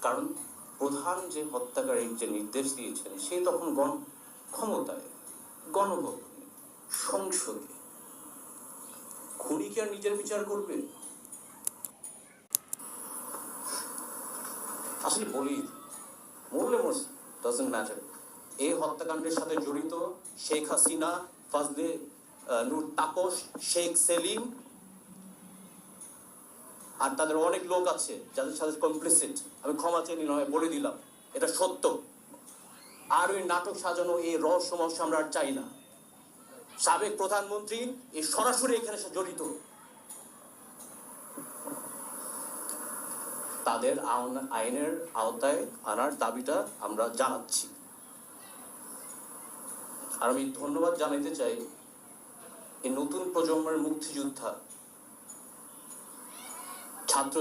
কারণ প্রধান যে হত্যাকারীর যে নির্দেশ দিয়েছেন সে তখন ক্ষমতায়, গণভবনে, সংসদে। খুনি কি আর নিজের বিচার করবে? আসলে বলি, মরলে মরছে, ডাজন্ট ম্যাটার। এই হত্যাকাণ্ডের সাথে জড়িত শেখ হাসিনা, ফাজলে নূর তাপস, শেখ সেলিম আর তাদের অনেক লোক আছে যাদের সাথে কমপ্লিসিট। আমি ক্ষমা চেয়ে নয়, বলে দিলাম, এটা সত্য। আর ওই নাটক সাজানো, এই রহস্যময় আমরা আর চাই না। সাবেক প্রধানমন্ত্রী এই সরাসরি এখানে জড়িত। তাদের আইনের আওতায় আনার দাবিটা আমরা জানাচ্ছি। আর আমি ধন্যবাদ জানাতে চাই এই নতুন প্রজন্মের মুক্তিযোদ্ধা, ছাত্র